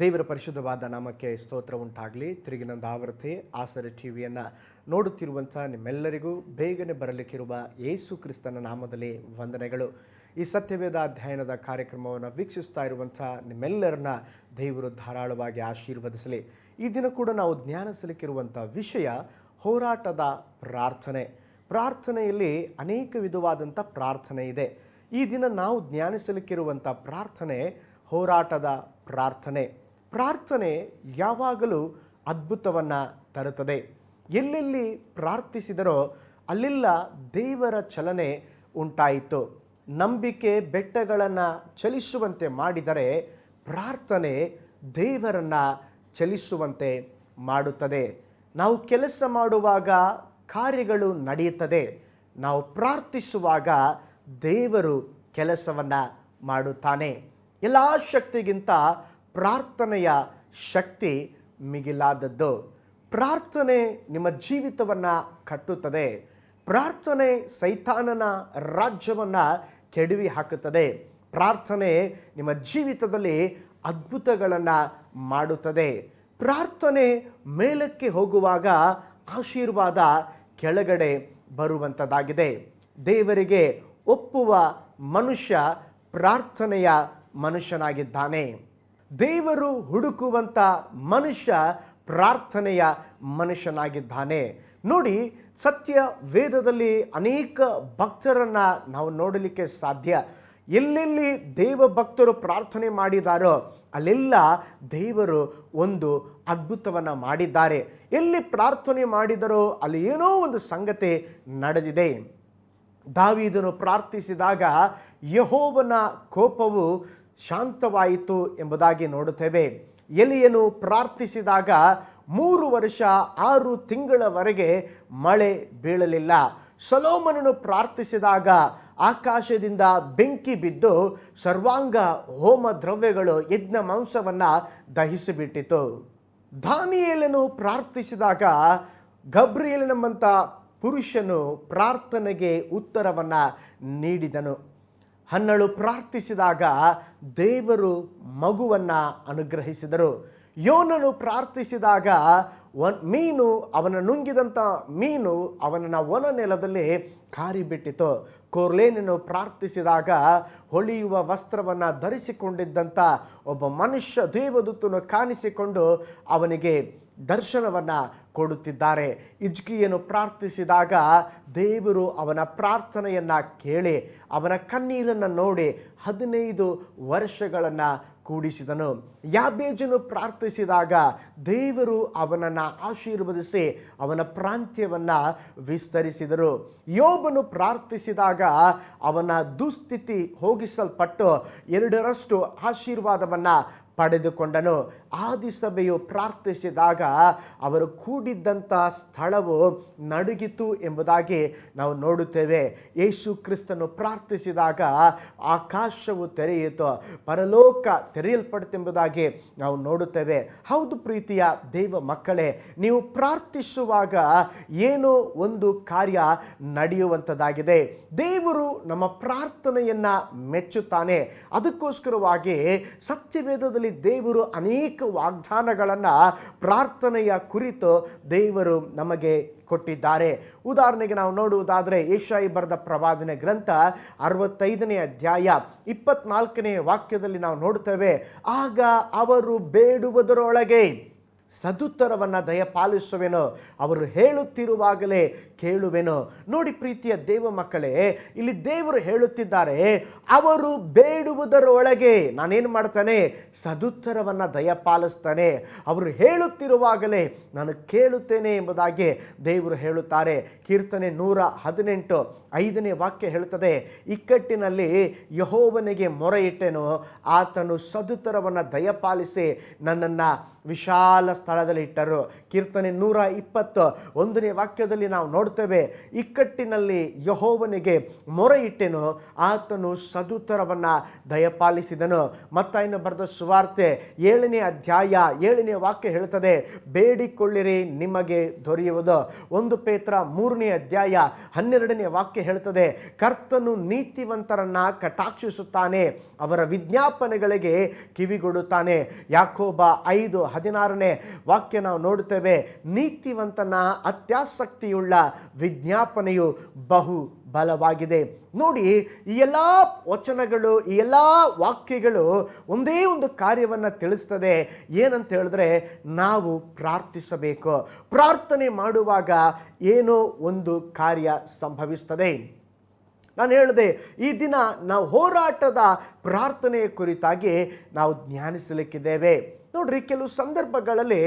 ದೇವರ ಪರಿಶುದ್ಧವಾದ ನಾಮಕ್ಕೆ ಸ್ತೋತ್ರ ಉಂಟಾಗಲಿ. ತಿರುಗಿನೊಂದು ಆವೃತ್ತಿ ಆಸರೆ ಟಿವಿಯನ್ನು ನೋಡುತ್ತಿರುವಂಥ ನಿಮ್ಮೆಲ್ಲರಿಗೂ ಬೇಗನೆ ಬರಲಿಕ್ಕಿರುವ ಯೇಸು ಕ್ರಿಸ್ತನ ನಾಮದಲ್ಲಿ ವಂದನೆಗಳು. ಈ ಸತ್ಯವೇದ ಅಧ್ಯಯನದ ಕಾರ್ಯಕ್ರಮವನ್ನು ವೀಕ್ಷಿಸ್ತಾ ಇರುವಂಥ ನಿಮ್ಮೆಲ್ಲರನ್ನ ದೇವರು ಧಾರಾಳವಾಗಿ ಆಶೀರ್ವದಿಸಲಿ. ಈ ದಿನ ಕೂಡ ನಾವು ಧ್ಯಾನಿಸಲಿಕ್ಕಿರುವಂಥ ವಿಷಯ ಹೋರಾಟದ ಪ್ರಾರ್ಥನೆ. ಪ್ರಾರ್ಥನೆಯಲ್ಲಿ ಅನೇಕ ವಿಧವಾದಂಥ ಪ್ರಾರ್ಥನೆ ಇದೆ. ಈ ದಿನ ನಾವು ಧ್ಯಾನಿಸಲಿಕ್ಕಿರುವಂಥ ಪ್ರಾರ್ಥನೆ ಹೋರಾಟದ ಪ್ರಾರ್ಥನೆ. ಪ್ರಾರ್ಥನೆ ಯಾವಾಗಲೂ ಅದ್ಭುತವನ್ನು ತರುತ್ತದೆ. ಎಲ್ಲೆಲ್ಲಿ ಪ್ರಾರ್ಥಿಸಿದರೋ ಅಲ್ಲೆಲ್ಲ ದೇವರ ಚಲನೆ ಉಂಟಾಯಿತು. ನಂಬಿಕೆ ಬೆಟ್ಟಗಳನ್ನು ಚಲಿಸುವಂತೆ ಮಾಡಿದರೆ ಪ್ರಾರ್ಥನೆ ದೇವರನ್ನು ಚಲಿಸುವಂತೆ ಮಾಡುತ್ತದೆ. ನಾವು ಕೆಲಸ ಮಾಡುವಾಗ ಕಾರ್ಯಗಳು ನಡೆಯುತ್ತದೆ. ನಾವು ಪ್ರಾರ್ಥಿಸುವಾಗ ದೇವರು ಕೆಲಸವನ್ನು ಮಾಡುತ್ತಾನೆ. ಎಲ್ಲ ಶಕ್ತಿಗಿಂತ ಪ್ರಾರ್ಥನೆಯ ಶಕ್ತಿ ಮಿಗಿಲಾದದ್ದು. ಪ್ರಾರ್ಥನೆ ನಿಮ್ಮ ಜೀವಿತವನ್ನು ಕಟ್ಟುತ್ತದೆ. ಪ್ರಾರ್ಥನೆ ಸೈತಾನನ ರಾಜ್ಯವನ್ನು ಕೆಡವಿ ಹಾಕುತ್ತದೆ. ಪ್ರಾರ್ಥನೆ ನಿಮ್ಮ ಜೀವಿತದಲ್ಲಿ ಅದ್ಭುತಗಳನ್ನು ಮಾಡುತ್ತದೆ. ಪ್ರಾರ್ಥನೆ ಮೇಲಕ್ಕೆ ಹೋಗುವಾಗ ಆಶೀರ್ವಾದ ಕೆಳಗಡೆ ಬರುವಂಥದ್ದಾಗಿದೆ. ದೇವರಿಗೆ ಒಪ್ಪುವ ಮನುಷ್ಯ ಪ್ರಾರ್ಥನೆಯ ಮನುಷ್ಯನಾಗಿದ್ದಾನೆ. ದೇವರು ಹುಡುಕುವಂಥ ಮನುಷ್ಯ ಪ್ರಾರ್ಥನೆಯ ಮನುಷ್ಯನಾಗಿದ್ದಾನೆ. ನೋಡಿ, ಸತ್ಯ ವೇದದಲ್ಲಿ ಅನೇಕ ಭಕ್ತರನ್ನು ನಾವು ನೋಡಲಿಕ್ಕೆ ಸಾಧ್ಯ. ಎಲ್ಲೆಲ್ಲಿ ದೇವ ಭಕ್ತರು ಪ್ರಾರ್ಥನೆ ಮಾಡಿದಾರೋ ಅಲ್ಲೆಲ್ಲ ದೇವರು ಒಂದು ಅದ್ಭುತವನ್ನು ಮಾಡಿದ್ದಾರೆ. ಎಲ್ಲಿ ಪ್ರಾರ್ಥನೆ ಮಾಡಿದರೋ ಅಲ್ಲಿ ಏನೋ ಒಂದು ಸಂಗತಿ ನಡೆದಿದೆ. ದಾವೀದನು ಪ್ರಾರ್ಥಿಸಿದಾಗ ಯೆಹೋವನ ಕೋಪವು ಶಾಂತವಾಯಿತು ಎಂಬುದಾಗಿ ನೋಡುತ್ತೇವೆ. ಎಲಿಯನು ಪ್ರಾರ್ಥಿಸಿದಾಗ 3 ವರ್ಷ 6 ತಿಂಗಳವರೆಗೆ ಮಳೆ ಬೀಳಲಿಲ್ಲ. ಸೊಲೊಮೋನನು ಪ್ರಾರ್ಥಿಸಿದಾಗ ಆಕಾಶದಿಂದ ಬೆಂಕಿ ಬಿದ್ದು ಸರ್ವಾಂಗ ಹೋಮ ದ್ರವ್ಯಗಳು ಯಜ್ಞ ಮಾಂಸವನ್ನು ದಹಿಸಿಬಿಟ್ಟಿತು. ದಾನಿಯೇಲನು ಪ್ರಾರ್ಥಿಸಿದಾಗ ಗಬ್ರಿಯೇಲನೆಂಬಂಥ ಪುರುಷನು ಪ್ರಾರ್ಥನೆಗೆ ಉತ್ತರವನ್ನು ನೀಡಿದನು. ಹನ್ನಳು ಪ್ರಾರ್ಥಿಸಿದಾಗ ದೇವರು ಮಗುವನ್ನು ಅನುಗ್ರಹಿಸಿದರು. ಯೋನನು ಪ್ರಾರ್ಥಿಸಿದಾಗ ಮೀನು ಅವನ ನುಂಗಿದಂಥ ಮೀನು ಅವನ ಒಣ ನೆಲದಲ್ಲಿ ಕಾರಿಬಿಟ್ಟಿತು. ಕೊರ್ಲೇನನು ಪ್ರಾರ್ಥಿಸಿದಾಗ ಹೊಳೆಯುವ ವಸ್ತ್ರವನ್ನು ಧರಿಸಿಕೊಂಡಿದ್ದಂಥ ಒಬ್ಬ ಮನುಷ್ಯ ದೇವದೂತನು ಕಾಣಿಸಿಕೊಂಡು ಅವನಿಗೆ ದರ್ಶನವನ್ನು ಕೊಡುತ್ತಿದ್ದಾರೆ. ಹಿಜ್ಕೀಯನು ಪ್ರಾರ್ಥಿಸಿದಾಗ ದೇವರು ಅವನ ಪ್ರಾರ್ಥನೆಯನ್ನು ಕೇಳಿ ಅವನ ಕಣ್ಣೀರನ್ನು ನೋಡಿ 15 ವರ್ಷಗಳನ್ನು ಕೂಡಿಸಿದನು. ಯಾಬೇಜನು ಪ್ರಾರ್ಥಿಸಿದಾಗ ದೇವರು ಅವನನ್ನು ಆಶೀರ್ವದಿಸಿ ಅವನ ಪ್ರಾಂತ್ಯವನ್ನು ವಿಸ್ತರಿಸಿದರು. ಯೋಬನು ಪ್ರಾರ್ಥಿಸಿದಾಗ ಅವನ ದುಸ್ಥಿತಿ ಹೋಗಿಸಲ್ಪಟ್ಟು 2ರಷ್ಟು ಆಶೀರ್ವಾದವನ್ನು ಪಡೆದುಕೊಂಡನು. ಆದಿಸಭೆಯು ಪ್ರಾರ್ಥಿಸಿದಾಗ ಅವರು ಕೂಡಿದ್ದಂಥ ಸ್ಥಳವು ನಡುಗಿತು ಎಂಬುದಾಗಿ ನಾವು ನೋಡುತ್ತೇವೆ. ಯೇಸು ಕ್ರಿಸ್ತನು ಪ್ರಾರ್ಥಿಸಿದಾಗ ಆಕಾಶವು ತೆರೆಯಿತು, ಪರಲೋಕ ತೆರೆಯಲ್ಪಡುತ್ತೆಂಬುದಾಗಿ ನಾವು ನೋಡುತ್ತೇವೆ. ಹೌದು ಪ್ರೀತಿಯ ದೇವ ಮಕ್ಕಳೇ, ನೀವು ಪ್ರಾರ್ಥಿಸುವಾಗ ಏನೋ ಒಂದು ಕಾರ್ಯ ನಡೆಯುವಂಥದ್ದಾಗಿದೆ. ದೇವರು ನಮ್ಮ ಪ್ರಾರ್ಥನೆಯನ್ನು ಮೆಚ್ಚುತ್ತಾನೆ. ಅದಕ್ಕೋಸ್ಕರವಾಗಿ ಸತ್ಯವೇದದಲ್ಲಿ ದೇವರು ಅನೇಕ ವಾಗ್ದಾನಗಳನ್ನು ಪ್ರಾರ್ಥನೆಯ ಕುರಿತು ದೇವರು ನಮಗೆ ಕೊಟ್ಟಿದ್ದಾರೆ. ಉದಾಹರಣೆಗೆ ನಾವು ನೋಡುವುದಾದರೆ ಯೆಶಾಯ ಬರೆದ ಪ್ರವಾದನೆ ಗ್ರಂಥ 65ನೇ ಅಧ್ಯಾಯ 24ನೇ ವಾಕ್ಯದಲ್ಲಿ ನಾವು ನೋಡುತ್ತೇವೆ, ಆಗ ಅವರು ಬೇಡುವುದರೊಳಗೆ ಸದುತ್ತರವನ್ನು ದಯಪಾಲಿಸುವೆನು, ಅವರು ಹೇಳುತ್ತಿರುವಾಗಲೇ ಕೇಳುವೆನು. ನೋಡಿ ಪ್ರೀತಿಯ ದೇವ ಮಕ್ಕಳೇ, ಇಲ್ಲಿ ದೇವರು ಹೇಳುತ್ತಿದ್ದಾರೆ, ಅವರು ಬೇಡುವುದರೊಳಗೆ ನಾನೇನು ಮಾಡ್ತಾನೆ, ಸದುತ್ತರವನ್ನು ದಯಪಾಲಿಸ್ತಾನೆ. ಅವರು ಹೇಳುತ್ತಿರುವಾಗಲೇ ನಾನು ಕೇಳುತ್ತೇನೆ ಎಂಬುದಾಗಿ ದೇವರು ಹೇಳುತ್ತಾರೆ. ಕೀರ್ತನೆ 118 5ನೇ ವಾಕ್ಯ ಹೇಳುತ್ತದೆ, ಇಕ್ಕಟ್ಟಿನಲ್ಲಿ ಯೆಹೋವನಿಗೆ ಮೊರೆ ಇಟ್ಟೆನು, ಆತನು ಸದುತ್ತರವನ್ನು ದಯಪಾಲಿಸಿ ನನ್ನನ್ನು ವಿಶಾಲ ಸ್ಥಳದಲ್ಲಿ ಇಟ್ಟರು. ಕೀರ್ತನೆ 121ನೇ ವಾಕ್ಯದಲ್ಲಿ ನಾವು ನೋಡ್ತೇವೆ, ಇಕ್ಕಟ್ಟಿನಲ್ಲಿ ಯೆಹೋವನಿಗೆ ಮೊರೆ ಇಟ್ಟೆನು, ಆತನು ಸದುತ್ತರವನ್ನು ದಯಪಾಲಿಸಿದನು. ಮತ್ತಾಯನು ಬರೆದ ಸುವಾರ್ತೆ 7ನೇ ಅಧ್ಯಾಯ 7ನೇ ವಾಕ್ಯ ಹೇಳ್ತದೆ, ಬೇಡಿಕೊಳ್ಳಿರಿ ನಿಮಗೆ ದೊರೆಯುವುದು. 1 ಪೇತ್ರ 3ನೇ ಅಧ್ಯಾಯ 12ನೇ ವಾಕ್ಯ ಹೇಳ್ತದೆ, ಕರ್ತನು ನೀತಿವಂತರನ್ನ ಕಟಾಕ್ಷಿಸುತ್ತಾನೆ, ಅವರ ವಿಜ್ಞಾಪನೆಗಳಿಗೆ ಕಿವಿಗೊಡುತ್ತಾನೆ. ಯಾಕೋಬ 5:16ನೇ ವಾಕ್ಯ ನಾವು ನೋಡುತ್ತೇವೆ, ನೀತಿವಂತನ ಅತ್ಯಾಸಕ್ತಿಯುಳ್ಳ ವಿಜ್ಞಾಪನೆಯು ಬಹು ಬಲವಾಗಿದೆ. ನೋಡಿ, ಈ ಎಲ್ಲ ವಚನಗಳು, ಈ ಎಲ್ಲ ವಾಕ್ಯಗಳು ಒಂದೇ ಒಂದು ಕಾರ್ಯವನ್ನು ತಿಳಿಸ್ತದೆ. ಏನಂತ ಹೇಳಿದ್ರೆ, ನಾವು ಪ್ರಾರ್ಥಿಸಬೇಕು. ಪ್ರಾರ್ಥನೆ ಮಾಡುವಾಗ ಏನೋ ಒಂದು ಕಾರ್ಯ ಸಂಭವಿಸ್ತದೆ. ನಾನು ಹೇಳಿದೆ, ಈ ದಿನ ನಾವು ಹೋರಾಟದ ಪ್ರಾರ್ಥನೆಯ ಕುರಿತಾಗಿ ನಾವು ಧ್ಯಾನಿಸಲಿಕ್ಕಿದ್ದೇವೆ. ನೋಡ್ರಿ, ಕೆಲವು ಸಂದರ್ಭಗಳಲ್ಲಿ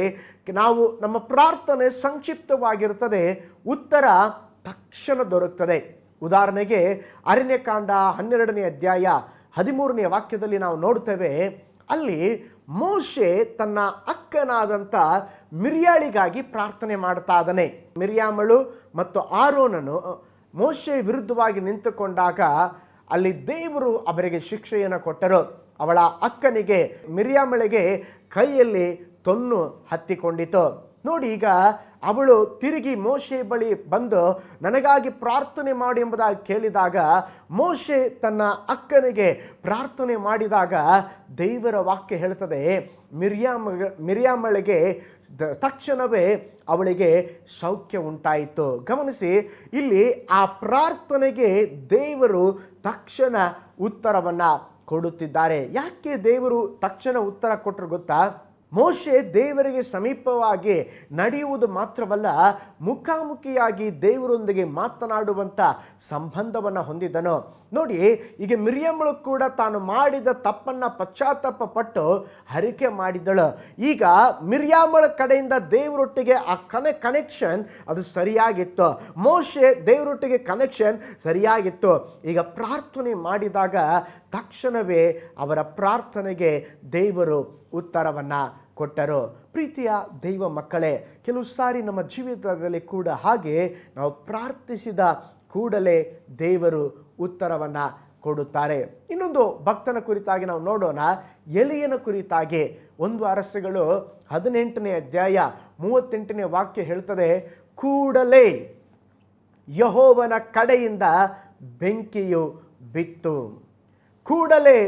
ನಾವು ನಮ್ಮ ಪ್ರಾರ್ಥನೆ ಸಂಕ್ಷಿಪ್ತವಾಗಿರ್ತದೆ, ಉತ್ತರ ತಕ್ಷಣ ದೊರಕುತ್ತದೆ. ಉದಾಹರಣೆಗೆ ಅರಣ್ಯಕಾಂಡ 12ನೇ ಅಧ್ಯಾಯ 13ನೇ ವಾಕ್ಯದಲ್ಲಿ ನಾವು ನೋಡ್ತೇವೆ, ಅಲ್ಲಿ ಮೋಶೆ ತನ್ನ ಅಕ್ಕನಾದಂಥ ಮಿರ್ಯಾಳಿಗಾಗಿ ಪ್ರಾರ್ಥನೆ ಮಾಡ್ತಾ ಇದ್ದಾನೆ. ಮಿರ್ಯಾಮಳು ಮತ್ತು ಆರೋನನು ಮೋಶೆ ವಿರುದ್ಧವಾಗಿ ನಿಂತುಕೊಂಡಾಗ ಅಲ್ಲಿ ದೇವರು ಅವರಿಗೆ ಶಿಕ್ಷೆಯನ್ನು ಕೊಟ್ಟರು. ಅವಳ ಅಕ್ಕನಿಗೆ ಮಿರ್ಯಾಮಳಿಗೆ ಕೈಯಲ್ಲಿ ತೊನ್ನು ಹತ್ತಿಕೊಂಡಿತು. ನೋಡಿ, ಈಗ ಅವಳು ತಿರುಗಿ ಮೋಶೆ ಬಳಿ ಬಂದು ನನಗಾಗಿ ಪ್ರಾರ್ಥನೆ ಮಾಡಿ ಎಂಬುದಾಗಿ ಕೇಳಿದಾಗ, ಮೋಶೆ ತನ್ನ ಅಕ್ಕನಿಗೆ ಪ್ರಾರ್ಥನೆ ಮಾಡಿದಾಗ ದೇವರ ವಾಕ್ಯ ಹೇಳ್ತದೆ, ಮಿರ್ಯಾಮಳಿಗೆ ತಕ್ಷಣವೇ ಅವಳಿಗೆ ಸೌಖ್ಯ ಉಂಟಾಯಿತು. ಗಮನಿಸಿ, ಇಲ್ಲಿ ಆ ಪ್ರಾರ್ಥನೆಗೆ ದೇವರು ತಕ್ಷಣ ಉತ್ತರವನ್ನು ಕೊಡುತ್ತಿದ್ದಾರೆ. ಯಾಕೆ ದೇವರು ತಕ್ಷಣ ಉತ್ತರ ಕೊಟ್ಟರು ಗೊತ್ತಾ? ಮೋಶೆ ದೇವರಿಗೆ ಸಮೀಪವಾಗಿ ನಡೆಯುವುದು ಮಾತ್ರವಲ್ಲ, ಮುಖಾಮುಖಿಯಾಗಿ ದೇವರೊಂದಿಗೆ ಮಾತನಾಡುವಂಥ ಸಂಬಂಧವನ್ನು ಹೊಂದಿದ್ದನು. ನೋಡಿ, ಈಗ ಮಿರ್ಯಾಮಳು ಕೂಡ ತಾನು ಮಾಡಿದ ತಪ್ಪನ್ನು ಪಶ್ಚಾತ್ತಾಪ ಪಟ್ಟು ಹರಿಕೆ ಮಾಡಿದಳು. ಈಗ ಮಿರ್ಯಾಮಳ ಕಡೆಯಿಂದ ದೇವರೊಟ್ಟಿಗೆ ಆ ಕನೆಕ್ಷನ್ ಅದು ಸರಿಯಾಗಿತ್ತು. ಮೋಶೆ ದೇವರೊಟ್ಟಿಗೆ ಕನೆಕ್ಷನ್ ಸರಿಯಾಗಿತ್ತು. ಈಗ ಪ್ರಾರ್ಥನೆ ಮಾಡಿದಾಗ ತಕ್ಷಣವೇ ಅವರ ಪ್ರಾರ್ಥನೆಗೆ ದೇವರು ಉತ್ತರವನ್ನು ಕೊಟ್ಟರು. ಪ್ರೀತಿಯ ದೈವ ಮಕ್ಕಳೇ, ಕೆಲವು ಸಾರಿ ನಮ್ಮ ಜೀವಿತದಲ್ಲಿ ಕೂಡ ಹಾಗೆ ನಾವು ಪ್ರಾರ್ಥಿಸಿದ ಕೂಡಲೇ ದೇವರು ಉತ್ತರವನ್ನು ಕೊಡುತ್ತಾರೆ. ಇನ್ನೊಂದು ಭಕ್ತನ ಕುರಿತಾಗಿ ನಾವು ನೋಡೋಣ, ಎಲಿಯನ ಕುರಿತಾಗಿ. 1 ಅರಸುಗಳು 18ನೇ ಅಧ್ಯಾಯ 38ನೇ ವಾಕ್ಯ ಹೇಳ್ತದೆ, ಕೂಡಲೇ ಯೆಹೋವನ ಕಡೆಯಿಂದ ಬೆಂಕಿಯು ಬಿತ್ತು. ಕೂಡಲೇ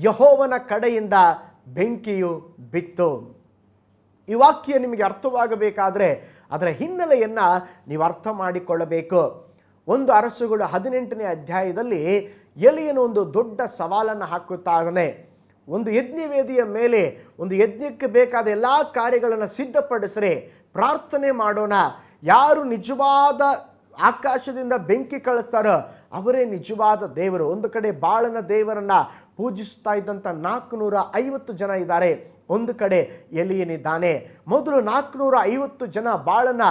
ಯೆಹೋವನ ಕಡೆಯಿಂದ ಬೆಂಕಿಯು ಬಿತ್ತು. ಈ ವಾಕ್ಯ ನಿಮಗೆ ಅರ್ಥವಾಗಬೇಕಾದ್ರೆ ಅದರ ಹಿನ್ನೆಲೆಯನ್ನು ನೀವು ಅರ್ಥ ಮಾಡಿಕೊಳ್ಳಬೇಕು. 1 ಅರಸುಗಳು 18ನೇ ಅಧ್ಯಾಯದಲ್ಲಿ ಎಲಿಯನು ಒಂದು ದೊಡ್ಡ ಸವಾಲನ್ನು ಹಾಕುತ್ತಾನೆ. ಒಂದು ಯಜ್ಞವೇದಿಯ ಮೇಲೆ ಒಂದು ಯಜ್ಞಕ್ಕೆ ಬೇಕಾದ ಎಲ್ಲ ಕಾರ್ಯಗಳನ್ನು ಸಿದ್ಧಪಡಿಸ್ರಿ, ಪ್ರಾರ್ಥನೆ ಮಾಡೋಣ. ಯಾರು ನಿಜವಾದ ಆಕಾಶದಿಂದ ಬೆಂಕಿ ಕಳಿಸ್ತಾರೋ ಅವರೇ ನಿಜವಾದ ದೇವರು. ಒಂದು ಕಡೆ ಬಾಳನ ದೇವರನ್ನು ಪೂಜಿಸ್ತಾ ಇದ್ದಂಥ 450 ಜನ ಇದ್ದಾರೆ, ಒಂದು ಕಡೆ ಎಲಿಯನಿದ್ದಾನೆ. ಮೊದಲು 450 ಜನ ಬಾಳನ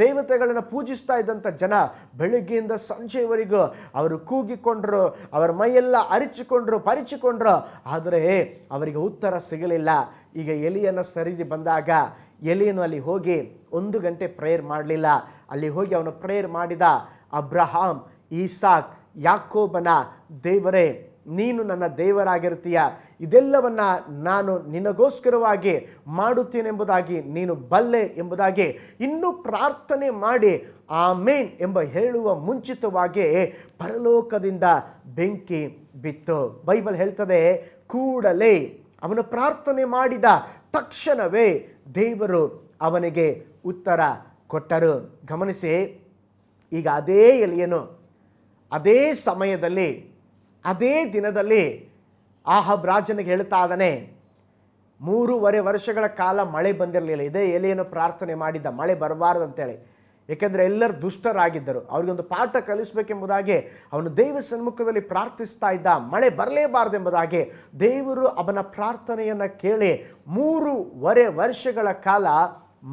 ದೇವತೆಗಳನ್ನು ಪೂಜಿಸ್ತಾ ಇದ್ದಂಥ ಜನ ಬೆಳಗ್ಗೆಯಿಂದ ಸಂಜೆಯವರೆಗೂ ಅವರು ಕೂಗಿಕೊಂಡ್ರು, ಅವರ ಮೈಯೆಲ್ಲ ಅರಿಚಿಕೊಂಡ್ರು, ಪರಿಚಿಕೊಂಡ್ರು, ಆದರೆ ಅವರಿಗೆ ಉತ್ತರ ಸಿಗಲಿಲ್ಲ. ಈಗ ಎಲಿಯನ ಸರಿದಿ ಬಂದಾಗ ಎಲಿಯನು ಅಲ್ಲಿ ಹೋಗಿ 1 ಗಂಟೆ ಪ್ರೇಯರ್ ಮಾಡಲಿಲ್ಲ. ಅಲ್ಲಿ ಹೋಗಿ ಅವನು ಪ್ರೇಯರ್ ಮಾಡಿದ, ಅಬ್ರಹಾಂ, ಈಸಾಕ್, ಯಾಕೋಬನ ದೇವರೇ, ನೀನು ನನ್ನ ದೇವರಾಗಿರ್ತೀಯ, ಇದೆಲ್ಲವನ್ನ ನಾನು ನಿನಗೋಸ್ಕರವಾಗಿ ಮಾಡುತ್ತೇನೆಂಬುದಾಗಿ ನೀನು ಬಲ್ಲೆ ಎಂಬುದಾಗಿ ಇನ್ನೂ ಪ್ರಾರ್ಥನೆ ಮಾಡಿ ಆಮೇನ್ ಎಂಬ ಹೇಳುವ ಮುಂಚಿತವಾಗಿ ಪರಲೋಕದಿಂದ ಬೆಂಕಿ ಬಿತ್ತು. ಬೈಬಲ್ ಹೇಳ್ತದೆ, ಕೂಡಲೇ ಅವನು ಪ್ರಾರ್ಥನೆ ಮಾಡಿದ ತಕ್ಷಣವೇ ದೇವರು ಅವನಿಗೆ ಉತ್ತರ ಕೊಟ್ಟರು. ಗಮನಿಸಿ, ಈಗ ಅದೇ ಎಲಿಯನು ಅದೇ ಸಮಯದಲ್ಲಿ ಅದೇ ದಿನದಲ್ಲಿ ಆಹಾಬ್ ರಾಜನಿಗೆ ಹೇಳ್ತಾ ಇದ್ದಾನೆ, 3.5 ವರ್ಷಗಳ ಕಾಲ ಮಳೆ ಬಂದಿರಲಿಲ್ಲ. ಇದೇ ಎಲಿಯನು ಪ್ರಾರ್ಥನೆ ಮಾಡಿದ್ದ, ಮಳೆ ಬರಬಾರ್ದು ಅಂತೇಳಿ. ಏಕೆಂದರೆ ಎಲ್ಲರೂ ದುಷ್ಟರಾಗಿದ್ದರು, ಅವರಿಗೊಂದು ಪಾಠ ಕಲಿಸಬೇಕೆಂಬುದಾಗಿ ಅವನು ದೇವ ಸನ್ಮುಖದಲ್ಲಿ ಪ್ರಾರ್ಥಿಸ್ತಾ ಇದ್ದ. ಮಳೆ ಬರಲೇಬಾರ್ದೆಂಬುದಾಗಿ ದೇವರು ಅವನ ಪ್ರಾರ್ಥನೆಯನ್ನು ಕೇಳಿ 3.5 ವರ್ಷಗಳ ಕಾಲ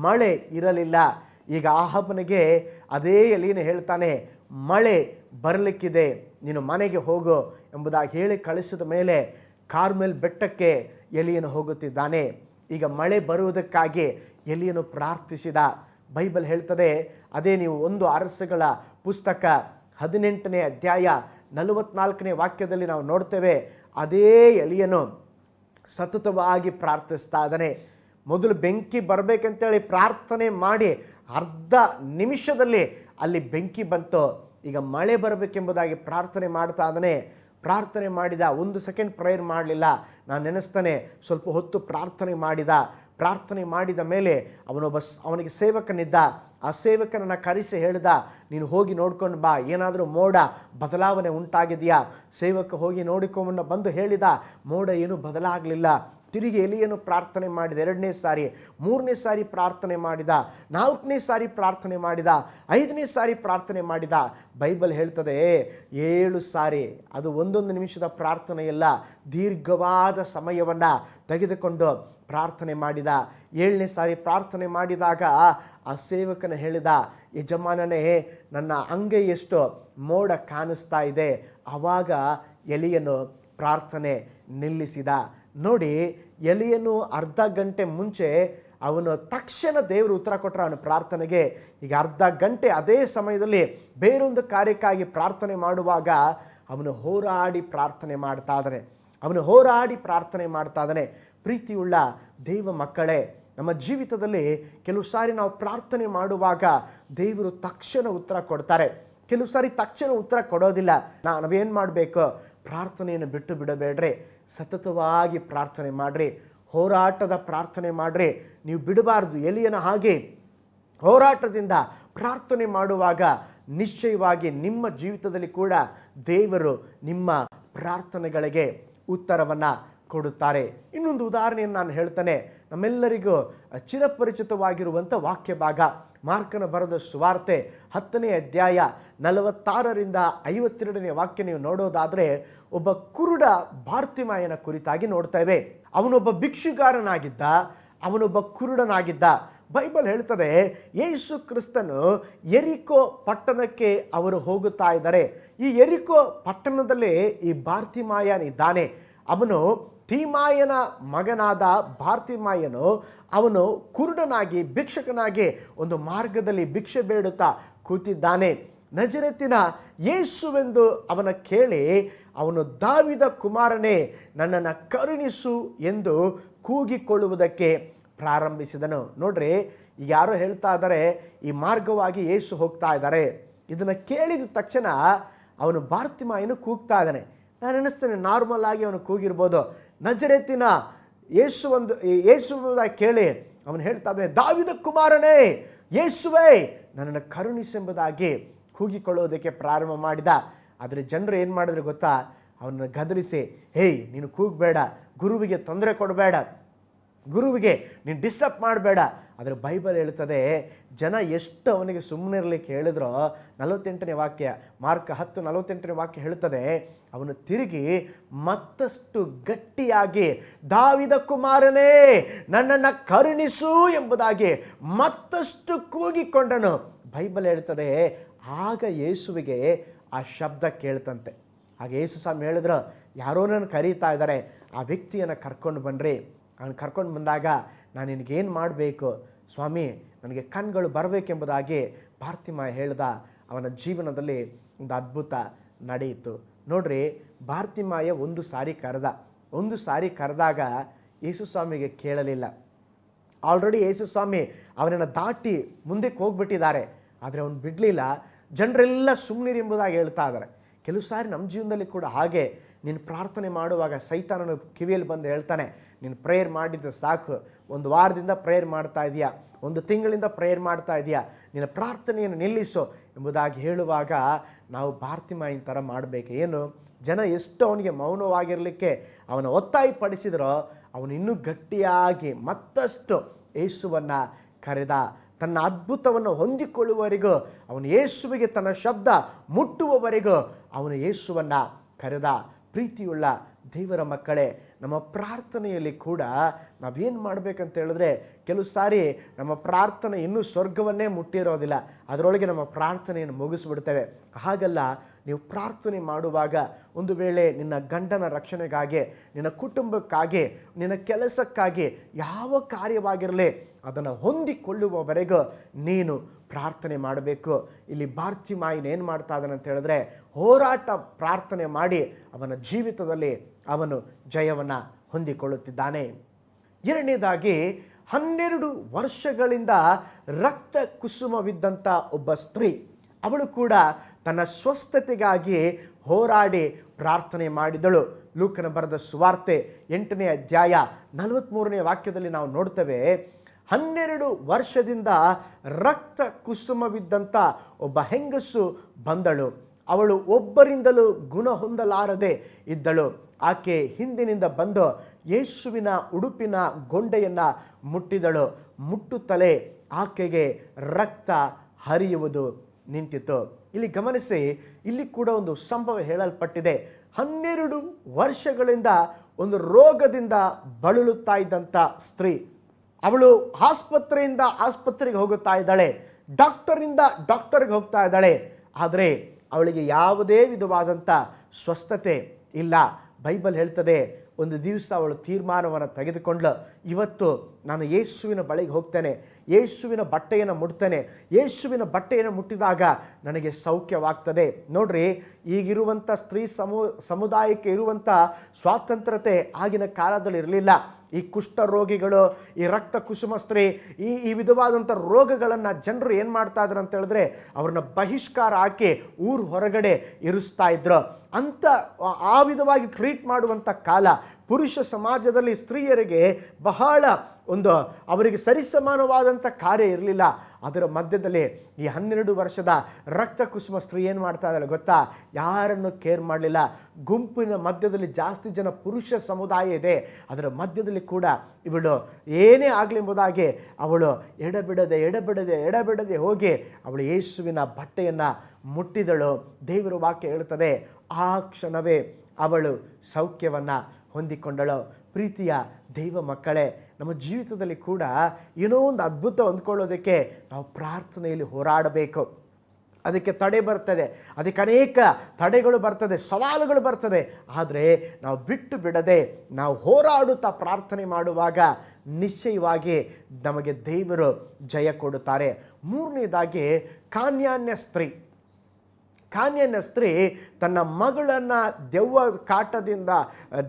ಮಳೆ ಇರಲಿಲ್ಲ. ಈಗ ಆಹಾಬನಿಗೆ ಅದೇ ಎಲಿಯನು ಹೇಳ್ತಾನೆ, ಮಳೆ ಬರಲಿಕ್ಕಿದೆ, ನೀನು ಮನೆಗೆ ಹೋಗು ಎಂಬುದಾಗಿ ಹೇಳಿ ಕಳಿಸಿದ ಮೇಲೆ ಕಾರ್ಮೆಲ್ ಬೆಟ್ಟಕ್ಕೆ ಎಲಿಯನು ಹೋಗುತ್ತಿದ್ದಾನೆ. ಈಗ ಮಳೆ ಬರುವುದಕ್ಕಾಗಿ ಎಲಿಯನು ಪ್ರಾರ್ಥಿಸಿದ. ಬೈಬಲ್ ಹೇಳ್ತದೆ, ಅದೇ ನೀವು 1 ಅರಸುಗಳ ಪುಸ್ತಕ 18ನೇ ಅಧ್ಯಾಯ 44ನೇ ವಾಕ್ಯದಲ್ಲಿ ನಾವು ನೋಡ್ತೇವೆ. ಅದೇ ಎಲಿಯನು ಸತತವಾಗಿ ಪ್ರಾರ್ಥಿಸ್ತಾ ಇದ್ದಾನೆ. ಮೊದಲು ಬೆಂಕಿ ಬರಬೇಕಂತೇಳಿ ಪ್ರಾರ್ಥನೆ ಮಾಡಿ ಅರ್ಧ ನಿಮಿಷದಲ್ಲಿ ಅಲ್ಲಿ ಬೆಂಕಿ ಬಂತು. ಈಗ ಮಳೆ ಬರಬೇಕೆಂಬುದಾಗಿ ಪ್ರಾರ್ಥನೆ ಮಾಡ್ತಾ ಇದ್ದಾನೆ. ಪ್ರಾರ್ಥನೆ ಮಾಡಿದ, 1 ಸೆಕೆಂಡ್ ಪ್ರೇಯರ್ ಮಾಡಲಿಲ್ಲ. ನಾನು ನೆನೆಸ್ತಾನೆ, ಸ್ವಲ್ಪ ಹೊತ್ತು ಪ್ರಾರ್ಥನೆ ಮಾಡಿದ ಮೇಲೆ ಅವನಿಗೆ ಸೇವಕನಿದ್ದ. ಆ ಸೇವಕನನ್ನು ಕರೆಸಿ ಹೇಳಿದ, ನೀನು ಹೋಗಿ ನೋಡ್ಕೊಂಡು ಬಾ, ಏನಾದರೂ ಮೋಡ ಬದಲಾವಣೆ ಉಂಟಾಗಿದೆಯಾ. ಸೇವಕ ಹೋಗಿ ನೋಡಿಕೊಂಡು ಬಂದು ಹೇಳಿದ, ಮೋಡ ಏನೂ ಬದಲಾಗಲಿಲ್ಲ. ತಿರುಗಿ ಎಲಿಯನು ಪ್ರಾರ್ಥನೆ ಮಾಡಿದ 2ನೇ ಸಾರಿ, 3ನೇ ಸಾರಿ ಪ್ರಾರ್ಥನೆ ಮಾಡಿದ, 4ನೇ ಸಾರಿ ಪ್ರಾರ್ಥನೆ ಮಾಡಿದ, 5ನೇ ಸಾರಿ ಪ್ರಾರ್ಥನೆ ಮಾಡಿದ. ಬೈಬಲ್ ಹೇಳ್ತದೆ 7 ಸಾರಿ, ಅದು 1 ನಿಮಿಷದ ಪ್ರಾರ್ಥನೆಯಲ್ಲ, ದೀರ್ಘವಾದ ಸಮಯವನ್ನು ತೆಗೆದುಕೊಂಡು ಪ್ರಾರ್ಥನೆ ಮಾಡಿದ. 7ನೇ ಸಾರಿ ಪ್ರಾರ್ಥನೆ ಮಾಡಿದಾಗ ಆ ಸೇವಕನ ಹೇಳಿದ, ಯಜಮಾನನೇ, ನನ್ನ ಅಂಗೈಯಷ್ಟು ಮೋಡ ಕಾಣಿಸ್ತಾ ಇದೆ. ಆವಾಗ ಎಲಿಯನು ಪ್ರಾರ್ಥನೆ ನಿಲ್ಲಿಸಿದ. ನೋಡಿ, ಎಲಿಯನು ಅರ್ಧ ಗಂಟೆ ಮುಂಚೆ ಅವನು ತಕ್ಷಣ ದೇವರು ಉತ್ತರ ಕೊಟ್ಟರು ಅವನ ಪ್ರಾರ್ಥನೆಗೆ. ಈಗ ಅರ್ಧ ಗಂಟೆ ಅದೇ ಸಮಯದಲ್ಲಿ ಬೇರೊಂದು ಕಾರ್ಯಕ್ಕಾಗಿ ಪ್ರಾರ್ಥನೆ ಮಾಡುವಾಗ ಅವನು ಹೋರಾಡಿ ಪ್ರಾರ್ಥನೆ ಮಾಡ್ತಾ ಇದ್ದಾನೆ. ಪ್ರೀತಿಯುಳ್ಳ ದೈವ ಮಕ್ಕಳೇ, ನಮ್ಮ ಜೀವಿತದಲ್ಲಿ ಕೆಲವು ಸಾರಿ ನಾವು ಪ್ರಾರ್ಥನೆ ಮಾಡುವಾಗ ದೇವರು ತಕ್ಷಣ ಉತ್ತರ ಕೊಡ್ತಾರೆ, ಕೆಲವು ಸಾರಿ ತಕ್ಷಣ ಉತ್ತರ ಕೊಡೋದಿಲ್ಲ. ನಾವೇನು ಮಾಡಬೇಕು? ಪ್ರಾರ್ಥನೆಯನ್ನು ಬಿಟ್ಟು ಬಿಡಬೇಡ್ರಿ, ಸತತವಾಗಿ ಪ್ರಾರ್ಥನೆ ಮಾಡಿರಿ, ಹೋರಾಟದ ಪ್ರಾರ್ಥನೆ ಮಾಡಿರಿ. ನೀವು ಬಿಡಬಾರ್ದು. ಎಲಿಯನ ಹಾಗೆ ಹೋರಾಟದಿಂದ ಪ್ರಾರ್ಥನೆ ಮಾಡುವಾಗ ನಿಶ್ಚಯವಾಗಿ ನಿಮ್ಮ ಜೀವಿತದಲ್ಲಿ ಕೂಡ ದೇವರು ನಿಮ್ಮ ಪ್ರಾರ್ಥನೆಗಳಿಗೆ ಉತ್ತರವನ್ನು ಕೊಡುತ್ತಾರೆ. ಇನ್ನೊಂದು ಉದಾಹರಣೆಯನ್ನು ನಾನು ಹೇಳ್ತೇನೆ. ನಮ್ಮೆಲ್ಲರಿಗೂ ಚಿರಪರಿಚಿತವಾಗಿರುವಂಥ ವಾಕ್ಯ ಭಾಗ, ಮಾರ್ಕನ ಬರೆದ ಸುವಾರ್ತೆ 10ನೇ ಅಧ್ಯಾಯ 46ರಿಂದ 52ನೇ ವಾಕ್ಯ ನೀವು ನೋಡೋದಾದರೆ, ಒಬ್ಬ ಕುರುಡ ಬಾರ್ತಿಮಾಯನ ಕುರಿತಾಗಿ ನೋಡ್ತೇವೆ. ಅವನೊಬ್ಬ ಭಿಕ್ಷುಗಾರನಾಗಿದ್ದ, ಅವನೊಬ್ಬ ಕುರುಡನಾಗಿದ್ದ. ಬೈಬಲ್ ಹೇಳ್ತದೆ, ಯೇಸು ಕ್ರಿಸ್ತನು ಯೆರಿಕೋ ಪಟ್ಟಣಕ್ಕೆ ಅವರು ಹೋಗುತ್ತಾ ಇದ್ದಾರೆ. ಈ ಯೆರಿಕೋ ಪಟ್ಟಣದಲ್ಲಿ ಈ ಬಾರ್ತಿಮಾಯನಿದ್ದಾನೆ. ಅವನು ತೀಮಾಯನ ಮಗನಾದ ಬಾರ್ತಿಮಾಯನು ಅವನು ಕುರುಡನಾಗಿ ಭಿಕ್ಷಕನಾಗಿ ಒಂದು ಮಾರ್ಗದಲ್ಲಿ ಭಿಕ್ಷೆ ಬೇಡುತ್ತಾ ಕೂತಿದ್ದಾನೆ. ನಜರೇತಿನ ಯೇಸುವೆಂದು ಅವನ ಕೇಳಿ ಅವನು, ದಾವಿದ ಕುಮಾರನೇ, ನನ್ನನ್ನು ಕರುಣಿಸು ಎಂದು ಕೂಗಿಕೊಳ್ಳುವುದಕ್ಕೆ ಪ್ರಾರಂಭಿಸಿದನು. ನೋಡ್ರಿ, ಈಗ ಯಾರೋ ಹೇಳ್ತಾ ಇದ್ದಾರೆ, ಈ ಮಾರ್ಗವಾಗಿ ಯೇಸು ಹೋಗ್ತಾ ಇದ್ದಾರೆ. ಇದನ್ನು ಕೇಳಿದ ತಕ್ಷಣ ಅವನು ಬಾರ್ತಿಮಾಯನು ಕೂಗ್ತಾ ಇದ್ದಾನೆ. ನಾನು ಎಣಿಸ್ತೇನೆ ನಾರ್ಮಲ್ ಆಗಿ ಅವನು ಕೂಗಿರ್ಬೋದು. ನಜರೇತಿನ ಯೇಸುವುದಾಗಿ ಕೇಳಿ ಅವನು ಹೇಳ್ತಾ ಇದ್ದಾನೆ, ದಾವಿದ ಕುಮಾರನೇ, ಯೇಸುವೇ, ನನ್ನನ್ನು ಕರುಣಿಸೆಂಬುದಾಗಿ ಕೂಗಿಕೊಳ್ಳೋದಕ್ಕೆ ಪ್ರಾರಂಭ ಮಾಡಿದ. ಆದರೆ ಜನರು ಏನು ಮಾಡಿದ್ರು ಗೊತ್ತಾ? ಅವನನ್ನು ಗದರಿಸಿ, ಹೇಯ್, ನೀನು ಕೂಗಬೇಡ, ಗುರುವಿಗೆ ತೊಂದರೆ ಕೊಡಬೇಡ, ಗುರುವಿಗೆ ನೀನು ಡಿಸ್ಟರ್ಬ್ ಮಾಡಬೇಡ. ಆದರೆ ಬೈಬಲ್ ಹೇಳ್ತದೆ, ಜನ ಎಷ್ಟು ಅವನಿಗೆ ಸುಮ್ಮನೆ ಇರಲಿಕ್ಕೆ ಹೇಳಿದ್ರೋ, 48ನೇ ವಾಕ್ಯ, ಮಾರ್ಕ 10:48ನೇ ವಾಕ್ಯ ಹೇಳ್ತದೆ, ಅವನು ತಿರುಗಿ ಮತ್ತಷ್ಟು ಗಟ್ಟಿಯಾಗಿ, ದಾವಿದ ಕುಮಾರನೇ, ನನ್ನನ್ನು ಕರುಣಿಸು ಎಂಬುದಾಗಿ ಮತ್ತಷ್ಟು ಕೂಗಿಕೊಂಡನು. ಬೈಬಲ್ ಹೇಳ್ತದೆ, ಆಗ ಯೇಸುವಿಗೆ ಆ ಶಬ್ದ ಕೇಳ್ತಂತೆ. ಆಗ ಯೇಸು ಸ್ವಾಮಿ ಹೇಳಿದ್ರು, ಯಾರೋ ನನ್ನ ಕರೀತಾ ಇದ್ದಾರೆ, ಆ ವ್ಯಕ್ತಿಯನ್ನು ಕರ್ಕೊಂಡು ಬನ್ನಿರಿ. ಅವನು ಕರ್ಕೊಂಡು ಬಂದಾಗ, ನಾನು ನಿನಗೇನು ಮಾಡಬೇಕು ಸ್ವಾಮಿ, ನನಗೆ ಕಣ್ಗಳು ಬರಬೇಕೆಂಬುದಾಗಿ ಬಾರ್ತಿಮಾಯ ಹೇಳ್ದ. ಅವನ ಜೀವನದಲ್ಲಿ ಒಂದು ಅದ್ಭುತ ನಡೆಯಿತು. ನೋಡ್ರಿ, ಬಾರ್ತಿಮಾಯ ಒಂದು ಸಾರಿ ಕರೆದಾಗ ಯೇಸು ಸ್ವಾಮಿಗೆ ಕೇಳಲಿಲ್ಲ. ಆಲ್ರೆಡಿ ಯೇಸು ಸ್ವಾಮಿ ಅವನನ್ನು ದಾಟಿ ಮುಂದಕ್ಕೆ ಹೋಗ್ಬಿಟ್ಟಿದ್ದಾರೆ. ಆದರೆ ಅವನು ಬಿಡಲಿಲ್ಲ. ಜನರೆಲ್ಲ ಸುಮ್ಮನಿರಿ ಎಂಬುದಾಗಿ ಹೇಳ್ತಾ ಇದ್ದಾರೆ. ಕೆಲವು ಸಾರಿ ನಮ್ಮ ಜೀವನದಲ್ಲಿ ಕೂಡ ಹಾಗೆ, ನೀನು ಪ್ರಾರ್ಥನೆ ಮಾಡುವಾಗ ಸೈತಾನನು ಕಿವಿಯಲ್ಲಿ ಬಂದು ಹೇಳ್ತಾನೆ, ನೀನು ಪ್ರೇಯರ್ ಮಾಡಿದ್ದು ಸಾಕು, 1 ವಾರದಿಂದ ಪ್ರೇಯರ್ ಮಾಡ್ತಾ ಇದೆಯಾ, 1 ತಿಂಗಳಿಂದ ಪ್ರೇಯರ್ ಮಾಡ್ತಾ ಇದೆಯಾ, ನಿನ್ನ ಪ್ರಾರ್ಥನೆಯನ್ನು ನಿಲ್ಲಿಸು ಎಂಬುದಾಗಿ ಹೇಳುವಾಗ ನಾವು ಬಾರ್ತಿಮಾಯನ ಥರ ಮಾಡಬೇಕು. ಏನು, ಜನ ಎಷ್ಟು ಅವನಿಗೆ ಮೌನವಾಗಿರಲಿಕ್ಕೆ ಅವನ ಒತ್ತಾಯಪಡಿಸಿದ್ರೋ, ಅವನು ಇನ್ನೂ ಗಟ್ಟಿಯಾಗಿ ಮತ್ತಷ್ಟು ಯೇಸುವನ್ನು ಕರೆದ. ತನ್ನ ಅದ್ಭುತವನ್ನು ಹೊಂದಿಕೊಳ್ಳುವವರೆಗೂ, ಅವನು ಯೇಸುವಿಗೆ ತನ್ನ ಶಬ್ದ ಮುಟ್ಟುವವರೆಗೂ ಅವನು ಯೇಸುವನ್ನು ಕರೆದ. ಪ್ರೀತಿಯುಳ್ಳ ದೇವರ ಮಕ್ಕಳೇ, ನಮ್ಮ ಪ್ರಾರ್ಥನೆಯಲ್ಲಿ ಕೂಡ ನಾವೇನು ಮಾಡಬೇಕಂತ ಹೇಳಿದ್ರೆ, ಕೆಲವು ಸಾರಿ ನಮ್ಮ ಪ್ರಾರ್ಥನೆ ಇನ್ನೂ ಸ್ವರ್ಗವನ್ನೇ ಮುಟ್ಟಿರೋದಿಲ್ಲ, ಅದರೊಳಗೆ ನಮ್ಮ ಪ್ರಾರ್ಥನೆಯನ್ನು ಮುಗಿಸ್ಬಿಡ್ತೇವೆ. ಹಾಗಲ್ಲ, ನೀವು ಪ್ರಾರ್ಥನೆ ಮಾಡುವಾಗ ಒಂದು ವೇಳೆ ನಿನ್ನ ಗಂಡನ ರಕ್ಷಣೆಗಾಗಿ, ನಿನ್ನ ಕುಟುಂಬಕ್ಕಾಗಿ, ನಿನ್ನ ಕೆಲಸಕ್ಕಾಗಿ, ಯಾವ ಕಾರ್ಯವಾಗಿರಲಿ ಅದನ್ನು ಹೊಂದಿಕೊಳ್ಳುವವರೆಗೂ ನೀನು ಪ್ರಾರ್ಥನೆ ಮಾಡಬೇಕು. ಇಲ್ಲಿ ಬಾರ್ತಿಮಾಯಿನ ಏನು ಮಾಡ್ತಾ ಇದ್ದಾನೆ ಅಂತ ಹೇಳಿದ್ರೆ, ಹೋರಾಟ ಪ್ರಾರ್ಥನೆ ಮಾಡಿ ಅವನ ಜೀವಿತದಲ್ಲಿ ಅವನು ಜಯವನ್ನು ಹೊಂದಿಕೊಳ್ಳುತ್ತಿದ್ದಾನೆ. ಎರಡನೇದಾಗಿ, 12 ವರ್ಷಗಳಿಂದ ರಕ್ತ ಕುಸುಮವಿದ್ದಂಥ ಒಬ್ಬ ಸ್ತ್ರೀ, ಅವಳು ಕೂಡ ತನ್ನ ಸ್ವಸ್ಥತೆಗಾಗಿ ಹೋರಾಡಿ ಪ್ರಾರ್ಥನೆ ಮಾಡಿದಳು. ಲೂಕನ ಬರೆದ ಸುವಾರ್ತೆ 8ನೇ ಅಧ್ಯಾಯ 43ನೇ ವಾಕ್ಯದಲ್ಲಿ ನಾವು ನೋಡ್ತೇವೆ, 12 ವರ್ಷದಿಂದ ರಕ್ತ ಕುಸುಮವಿದ್ದಂಥ ಒಬ್ಬ ಹೆಂಗಸು ಬಂದಳು. ಅವಳು ಒಬ್ಬರಿಂದಲೂ ಗುಣ ಹೊಂದಲಾರದೆ ಇದ್ದಳು. ಆಕೆ ಹಿಂದಿನಿಂದ ಬಂದು ಯೇಸುವಿನ ಉಡುಪಿನ ಗೊಂಡೆಯನ್ನು ಮುಟ್ಟಿದಳು. ಮುಟ್ಟುತ್ತಲೇ ಆಕೆಗೆ ರಕ್ತ ಹರಿಯುವುದು ನಿಂತಿತು. ಇಲ್ಲಿ ಗಮನಿಸಿ, ಇಲ್ಲಿ ಕೂಡ ಒಂದು ಸಂಭವ ಹೇಳಲ್ಪಟ್ಟಿದೆ. 12 ವರ್ಷಗಳಿಂದ ಒಂದು ರೋಗದಿಂದ ಬಳಲುತ್ತಾ ಇದ್ದಂಥ ಸ್ತ್ರೀ, ಅವಳು ಆಸ್ಪತ್ರೆಯಿಂದ ಆಸ್ಪತ್ರೆಗೆ ಹೋಗುತ್ತಾ ಇದ್ದಾಳೆ, ಡಾಕ್ಟರಿಂದ ಡಾಕ್ಟರ್ಗೆ ಹೋಗ್ತಾ ಇದ್ದಾಳೆ. ಆದರೆ ಅವಳಿಗೆ ಯಾವುದೇ ವಿಧವಾದಂಥ ಸ್ವಸ್ಥತೆ ಇಲ್ಲ. ಬೈಬಲ್ ಹೇಳ್ತದೆ, ಒಂದು ದಿವಸ ಅವಳು ತೀರ್ಮಾನವನ್ನು ತೆಗೆದುಕೊಂಡ್ಳು, ಇವತ್ತು ನಾನು ಯೇಸುವಿನ ಬಳಿಗೆ ಹೋಗ್ತೇನೆ, ಯೇಸುವಿನ ಬಟ್ಟೆಯನ್ನು ಮುಟ್ತೇನೆ, ಯೇಸುವಿನ ಬಟ್ಟೆಯನ್ನು ಮುಟ್ಟಿದಾಗ ನನಗೆ ಸೌಖ್ಯವಾಗ್ತದೆ. ನೋಡ್ರಿ, ಈಗಿರುವಂಥ ಸ್ತ್ರೀ ಸಮುದಾಯಕ್ಕೆ ಇರುವಂಥ ಸ್ವಾತಂತ್ರ್ಯತೆ ಆಗಿನ ಕಾಲದಲ್ಲಿ ಇರಲಿಲ್ಲ. ಈ ಕುಷ್ಠರೋಗಿಗಳು, ಈ ರಕ್ತ ಕುಸುಮ ಸ್ತ್ರೀ, ಈ ವಿಧವಾದಂಥ ರೋಗಗಳನ್ನು ಜನರು ಏನು ಮಾಡ್ತಾ ಇದ್ರು ಅಂತ ಹೇಳಿದ್ರೆ, ಅವ್ರನ್ನ ಬಹಿಷ್ಕಾರ ಹಾಕಿ ಊರು ಹೊರಗಡೆ ಇರಿಸ್ತಾ ಇದ್ರು. ಅಂತ ಆ ವಿಧವಾಗಿ ಟ್ರೀಟ್ ಮಾಡುವಂಥ ಕಾಲ. ಪುರುಷ ಸಮಾಜದಲ್ಲಿ ಸ್ತ್ರೀಯರಿಗೆ ಬಹಳ ಅವರಿಗೆ ಸರಿಸಮಾನವಾದಂಥ ಕಾರ್ಯ ಇರಲಿಲ್ಲ. ಅದರ ಮಧ್ಯದಲ್ಲಿ ಈ 12 ವರ್ಷದ ರಕ್ತ ಕುಸುಮ ಸ್ತ್ರೀ ಏನು ಮಾಡ್ತಾ ಇದ್ದಾಳೆ ಗೊತ್ತಾ? ಯಾರನ್ನು ಕೇರ್ ಮಾಡಲಿಲ್ಲ. ಗುಂಪಿನ ಮಧ್ಯದಲ್ಲಿ ಜಾಸ್ತಿ ಜನ ಪುರುಷ ಸಮುದಾಯ ಇದೆ, ಅದರ ಮಧ್ಯದಲ್ಲಿ ಕೂಡ ಇವಳು ಏನೇ ಆಗಲಿ ಎಂಬುದಾಗಿ ಅವಳು ಎಡಬಿಡದೆ ಹೋಗಿ ಅವಳು ಯೇಸುವಿನ ಬಟ್ಟೆಯನ್ನು ಮುಟ್ಟಿದಳು. ದೇವರ ವಾಕ್ಯ ಹೇಳುತ್ತದೆ, ಆ ಕ್ಷಣವೇ ಅವಳು ಸೌಖ್ಯವನ್ನು ಹೊಂದಿಕೊಂಡಳು. ಪ್ರೀತಿಯ ದೈವ ಮಕ್ಕಳೇ, ನಮ್ಮ ಜೀವಿತದಲ್ಲಿ ಕೂಡ ಏನೋ ಒಂದು ಅದ್ಭುತ ಹೊಂದ್ಕೊಳ್ಳೋದಕ್ಕೆ ನಾವು ಪ್ರಾರ್ಥನೆಯಲ್ಲಿ ಹೋರಾಡಬೇಕು. ಅದಕ್ಕೆ ತಡೆ ಬರ್ತದೆ, ಅದಕ್ಕೆ ಅನೇಕ ತಡೆಗಳು ಬರ್ತದೆ, ಸವಾಲುಗಳು ಬರ್ತದೆ. ಆದರೆ ನಾವು ಬಿಟ್ಟು ಬಿಡದೆ ನಾವು ಹೋರಾಡುತ್ತಾ ಪ್ರಾರ್ಥನೆ ಮಾಡುವಾಗ ನಿಶ್ಚಯವಾಗಿ ನಮಗೆ ದೇವರು ಜಯ ಕೊಡುತ್ತಾರೆ. ಮೂರನೇದಾಗಿ, ಕಾನ್ಯಾನ್ಯ ಸ್ತ್ರೀ ತನ್ನ ಮಗಳನ್ನು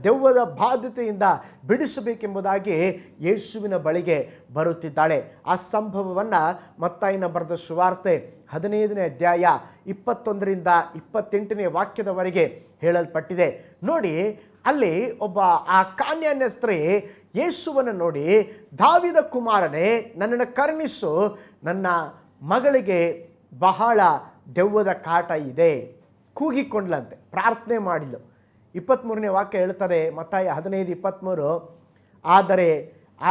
ದೆವ್ವದ ಬಾಧ್ಯತೆಯಿಂದ ಬಿಡಿಸಬೇಕೆಂಬುದಾಗಿ ಯೇಸುವಿನ ಬಳಿಗೆ ಬರುತ್ತಿದ್ದಾಳೆ. ಆ ಸಂಭವವನ್ನು ಮತ್ತಾಯನ ಬರೆದ ಸುವಾರ್ತೆ 15ನೇ ಅಧ್ಯಾಯ 21ರಿಂದ 28ನೇ ವಾಕ್ಯದವರೆಗೆ ಹೇಳಲ್ಪಟ್ಟಿದೆ. ನೋಡಿ, ಅಲ್ಲಿ ಆ ಕಾನ್ಯಾನ್ಯ ಸ್ತ್ರೀ ಯೇಸುವನ್ನು ನೋಡಿ, ದಾವಿದ ಕುಮಾರನೇ, ನನ್ನನ್ನು ಕರುಣಿಸು, ನನ್ನ ಮಗಳಿಗೆ ಬಹಳ ದೆವ್ವದ ಕಾಟ ಇದೆ, ಕೂಗಿಕೊಂಡ್ಲಂತೆ, ಪ್ರಾರ್ಥನೆ ಮಾಡಿದ್ಲು. 23ನೇ ವಾಕ್ಯ ಹೇಳ್ತದೆ, ಮತ್ತಾಯ 15:23, ಆದರೆ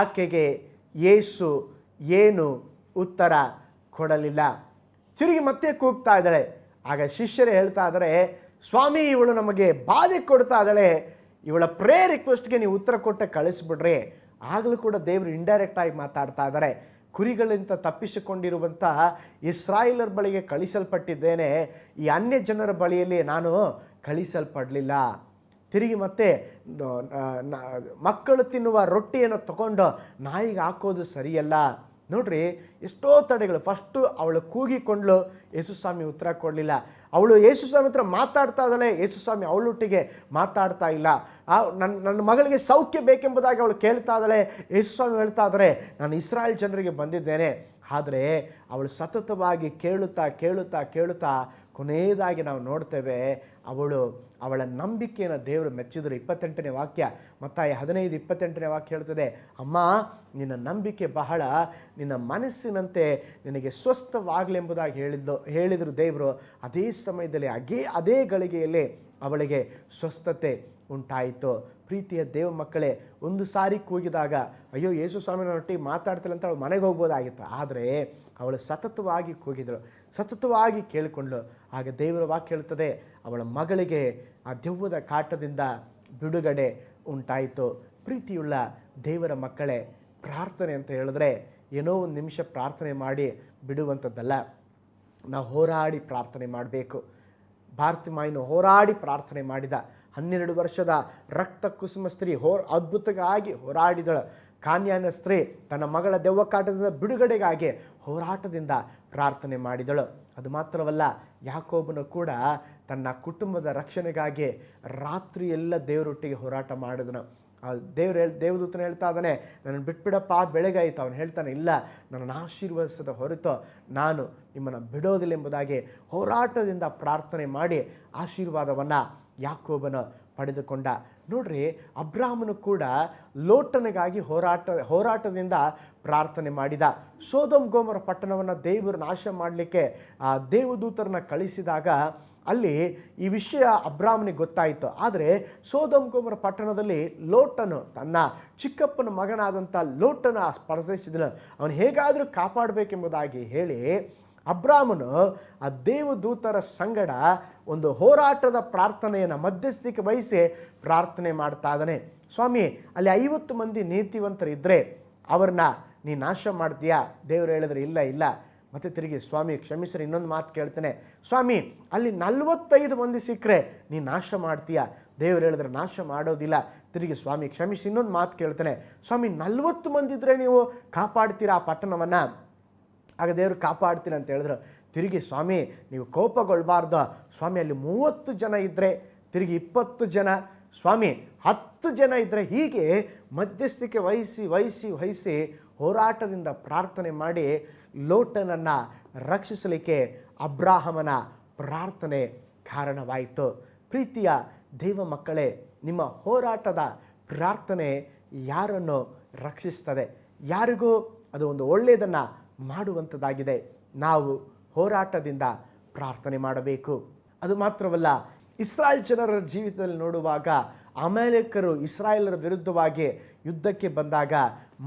ಆಕೆಗೆ ಯೇಸು ಏನು ಉತ್ತರ ಕೊಡಲಿಲ್ಲ. ತಿರುಗಿ ಮತ್ತೆ ಕೂಗ್ತಾ ಇದ್ದಾಳೆ. ಆಗ ಶಿಷ್ಯರೇ ಹೇಳ್ತಾ ಇದ್ದಾರೆ, ಸ್ವಾಮಿ, ಇವಳು ನಮಗೆ ಬಾಧೆ ಕೊಡ್ತಾ ಇದ್ದಾಳೆ, ಇವಳ ಪ್ರೇಯರ್ ರಿಕ್ವೆಸ್ಟ್ಗೆ ನೀವು ಉತ್ತರ ಕೊಟ್ಟೆ ಕಳಿಸ್ಬಿಡ್ರಿ. ಆಗಲೂ ಕೂಡ ದೇವರು ಇಂಡೈರೆಕ್ಟಾಗಿ ಮಾತಾಡ್ತಾ ಇದ್ದಾರೆ. ಕುರಿಗಳಿಂದ ತಪ್ಪಿಸಿಕೊಂಡಿರುವಂಥ ಇಸ್ರಾಯೇಲರ ಬಳಿಗೆ ಕಳಿಸಲ್ಪಟ್ಟಿದ್ದೇನೆ, ಈ ಅನ್ಯ ಜನರ ಬಳಿಯಲ್ಲಿ ನಾನು ಕಳಿಸಲ್ಪಡಲಿಲ್ಲ. ತಿರುಗಿ ಮತ್ತೆ ಮಕ್ಕಳು ತಿನ್ನುವ ರೊಟ್ಟಿಯನ್ನು ತಗೊಂಡು ನಾಯಿಗೆ ಹಾಕೋದು ಸರಿಯಲ್ಲ. ನೋಡ್ರಿ, ಎಷ್ಟೋ ತಡೆಗಳು. ಫಸ್ಟು ಅವಳು ಕೂಗಿಕೊಂಡ್ಲು, ಯೇಸುಸ್ವಾಮಿ ಉತ್ತರ ಕೊಡಲಿಲ್ಲ. ಅವಳು ಯೇಸುಸ್ವಾಮಿ ಹತ್ರ ಮಾತಾಡ್ತಾ ಇದ್ದಾಳೆ, ಯೇಸುಸ್ವಾಮಿ ಅವಳೊಟ್ಟಿಗೆ ಮಾತಾಡ್ತಾ ಇಲ್ಲ. ನನ್ನ ಮಗಳಿಗೆ ಸೌಖ್ಯ ಬೇಕೆಂಬುದಾಗಿ ಅವಳು ಕೇಳ್ತಾ ಇದ್ದಾಳೆ, ಯೇಸುಸ್ವಾಮಿ ಹೇಳ್ತಾ ಇದ್ದಾರೆ, ನಾನು ಇಸ್ರಾಯೇಲ್ ಜನರಿಗೆ ಬಂದಿದ್ದೇನೆ. ಆದರೆ ಅವಳು ಸತತವಾಗಿ ಕೇಳುತ್ತಾ ಕೊನೆಯದಾಗಿ ನಾವು ನೋಡ್ತೇವೆ, ಅವಳ ನಂಬಿಕೆಯನ್ನು ದೇವರು ಮೆಚ್ಚಿದರು. 28ನೇ ವಾಕ್ಯ, ಮತ್ತಾಯ 15:28ನೇ ವಾಕ್ಯ ಹೇಳ್ತದೆ, ಅಮ್ಮ, ನಿನ್ನ ನಂಬಿಕೆ ಬಹಳ, ನಿನ್ನ ಮನಸ್ಸಿನಂತೆ ನಿನಗೆ ಸ್ವಸ್ಥವಾಗಲಿ ಎಂಬುದಾಗಿ ಹೇಳಿದರು ದೇವರು. ಅದೇ ಸಮಯದಲ್ಲಿ ಅದೇ ಗಳಿಗೆಯಲ್ಲಿ ಅವಳಿಗೆ ಸ್ವಸ್ಥತೆ ಉಂಟಾಯಿತು. ಪ್ರೀತಿಯ ದೇವ ಮಕ್ಕಳೇ, ಒಂದು ಸಾರಿ ಕೂಗಿದಾಗ ಅಯ್ಯೋ ಯೇಸು ಸ್ವಾಮಿನೊಟ್ಟಿಗೆ ಮಾತಾಡ್ತಿಲ್ಲ ಅಂತ ಅವಳು ಮನೆಗೆ ಹೋಗ್ಬೋದಾಗಿತ್ತು. ಆದರೆ ಅವಳು ಸತತವಾಗಿ ಕೂಗಿದಳು, ಸತತವಾಗಿ ಕೇಳಿಕೊಂಡ್ಳು. ಆಗ ದೇವರ ವಾಕ್ಯ ಹೇಳ್ತದೆ, ಅವಳ ಮಗಳಿಗೆ ಆ ದೆವ್ವದ ಕಾಟದಿಂದ ಬಿಡುಗಡೆ ಉಂಟಾಯಿತು. ಪ್ರೀತಿಯುಳ್ಳ ದೇವರ ಮಕ್ಕಳೇ, ಪ್ರಾರ್ಥನೆ ಅಂತ ಹೇಳಿದ್ರೆ ಏನೋ ಒಂದು ನಿಮಿಷ ಪ್ರಾರ್ಥನೆ ಮಾಡಿ ಬಿಡುವಂಥದ್ದಲ್ಲ. ನಾವು ಹೋರಾಡಿ ಪ್ರಾರ್ಥನೆ ಮಾಡಬೇಕು. ಬಾರ್ತಿಮಾಯಿನು ಹೋರಾಡಿ ಪ್ರಾರ್ಥನೆ ಮಾಡಿದ. 12 ವರ್ಷದ ರಕ್ತ ಕುಸುಮ ಸ್ತ್ರೀ ಅದ್ಭುತವಾಗಿ ಹೋರಾಡಿದಳು. ಕಾನ್ಯಾನ ಸ್ತ್ರೀ ತನ್ನ ಮಗಳ ದೆವ್ವಕಾಟದಿಂದ ಬಿಡುಗಡೆಗಾಗಿ ಹೋರಾಟದಿಂದ ಪ್ರಾರ್ಥನೆ ಮಾಡಿದಳು. ಅದು ಮಾತ್ರವಲ್ಲ, ಯಾಕೋಬನು ಕೂಡ ತನ್ನ ಕುಟುಂಬದ ರಕ್ಷಣೆಗಾಗಿ ರಾತ್ರಿ ಎಲ್ಲ ದೇವರೊಟ್ಟಿಗೆ ಹೋರಾಟ ಮಾಡಿದನು. ದೇವದೂತನ ಹೇಳ್ತಾ ಇದ್ದಾನೆ, ನನ್ನ ಬಿಟ್ಬಿಡಪ್ಪ, ಬೆಳಗಾಯಿತು. ಅವನು ಹೇಳ್ತಾನೆ, ಇಲ್ಲ, ನನ್ನನ್ನು ಆಶೀರ್ವದಿಸದ ಹೊರತು ನಾನು ನಿಮ್ಮನ್ನು ಬಿಡೋದಿಲ್ಲ ಎಂಬುದಾಗಿ ಹೋರಾಟದಿಂದ ಪ್ರಾರ್ಥನೆ ಮಾಡಿ ಆಶೀರ್ವಾದವನ್ನು ಯಾಕೋಬನು ಪಡೆದುಕೊಂಡ. ನೋಡ್ರಿ, ಅಬ್ರಾಮನು ಕೂಡ ಲೋಟನಿಗಾಗಿ ಹೋರಾಟದಿಂದ ಪ್ರಾರ್ಥನೆ ಮಾಡಿದ. ಸೊದೋಮ್ ಗೊಮೋರ ಪಟ್ಟಣವನ್ನು ದೇವರು ನಾಶ ಮಾಡಲಿಕ್ಕೆ ಆ ದೇವದೂತರನ್ನ ಕಳಿಸಿದಾಗ ಅಲ್ಲಿ ಈ ವಿಷಯ ಅಬ್ರಾಮನಿಗೆ ಗೊತ್ತಾಯಿತು. ಆದರೆ ಸೊದೋಮ್ ಗೊಮೋರ ಪಟ್ಟಣದಲ್ಲಿ ಲೋಟನು ತನ್ನ ಚಿಕ್ಕಪ್ಪನ ಮಗನಾದಂಥ ಲೋಟನ ಸ್ಪರ್ಧಿಸಿದನು. ಅವನು ಹೇಗಾದರೂ ಕಾಪಾಡಬೇಕೆಂಬುದಾಗಿ ಹೇಳಿ ಅಬ್ರಾಮನು ಆ ದೇವದೂತರ ಸಂಗಡ ಒಂದು ಹೋರಾಟದ ಪ್ರಾರ್ಥನೆಯನ್ನು ಮಧ್ಯಸ್ಥಿಕೆ ವಹಿಸಿ ಪ್ರಾರ್ಥನೆ ಮಾಡ್ತಾ ಇದ್ದಾನೆ. ಸ್ವಾಮಿ, ಅಲ್ಲಿ 50 ಮಂದಿ ನೀತಿವಂತರಿದ್ದರೆ ಅವ್ರನ್ನ ನೀ ನಾಶ ಮಾಡ್ತೀಯಾ? ದೇವರು ಹೇಳಿದ್ರೆ ಇಲ್ಲ. ಮತ್ತೆ ತಿರುಗಿ, ಸ್ವಾಮಿ ಕ್ಷಮಿಸ್ರಿ, ಇನ್ನೊಂದು ಮಾತು ಕೇಳ್ತೇನೆ. ಸ್ವಾಮಿ, ಅಲ್ಲಿ 45 ಮಂದಿ ಸಿಕ್ಕರೆ ನೀ ನಾಶ ಮಾಡ್ತೀಯಾ? ದೇವರು ಹೇಳಿದ್ರೆ ನಾಶ ಮಾಡೋದಿಲ್ಲ. ತಿರುಗಿ, ಸ್ವಾಮಿ ಕ್ಷಮಿಸಿ, ಇನ್ನೊಂದು ಮಾತು ಕೇಳ್ತೇನೆ. ಸ್ವಾಮಿ, 40 ಮಂದಿ ಇದ್ದರೆ ನೀವು ಕಾಪಾಡ್ತೀರಾ ಆ ಪಟ್ಟಣವನ್ನು? ಆಗ ದೇವರು ಕಾಪಾಡ್ತೀನಿ ಅಂತ ಹೇಳಿದ್ರು. ತಿರುಗಿ, ಸ್ವಾಮಿ ನೀವು ಕೋಪಗೊಳ್ಬಾರ್ದು. ಸ್ವಾಮಿ, ಅಲ್ಲಿ 30 ಜನ ಇದ್ದರೆ, ತಿರುಗಿ 20 ಜನ, ಸ್ವಾಮಿ 10 ಜನ ಇದ್ದರೆ, ಹೀಗೆ ಮಧ್ಯಸ್ಥಿಕೆ ವಹಿಸಿ ಹೋರಾಟದಿಂದ ಪ್ರಾರ್ಥನೆ ಮಾಡಿ ಲೋಟನನ್ನು ರಕ್ಷಿಸಲಿಕ್ಕೆ ಅಬ್ರಾಹಮನ ಪ್ರಾರ್ಥನೆ ಕಾರಣವಾಯಿತು. ಪ್ರೀತಿಯ ದೇವ ಮಕ್ಕಳೇ, ನಿಮ್ಮ ಹೋರಾಟದ ಪ್ರಾರ್ಥನೆ ಯಾರನ್ನು ರಕ್ಷಿಸ್ತದೆ? ಯಾರಿಗೂ ಅದು ಒಂದು ಒಳ್ಳೆಯದನ್ನು ಮಾಡುವಂಥದ್ದಾಗಿದೆ. ನಾವು ಹೋರಾಟದಿಂದ ಪ್ರಾರ್ಥನೆ ಮಾಡಬೇಕು. ಅದು ಮಾತ್ರವಲ್ಲ, ಇಸ್ರಾಯೇಲ್ ಜನರ ಜೀವಿತದಲ್ಲಿ ನೋಡುವಾಗ ಅಮಾಲೇಕರು ಇಸ್ರಾಯೇಲರ ವಿರುದ್ಧವಾಗಿ ಯುದ್ಧಕ್ಕೆ ಬಂದಾಗ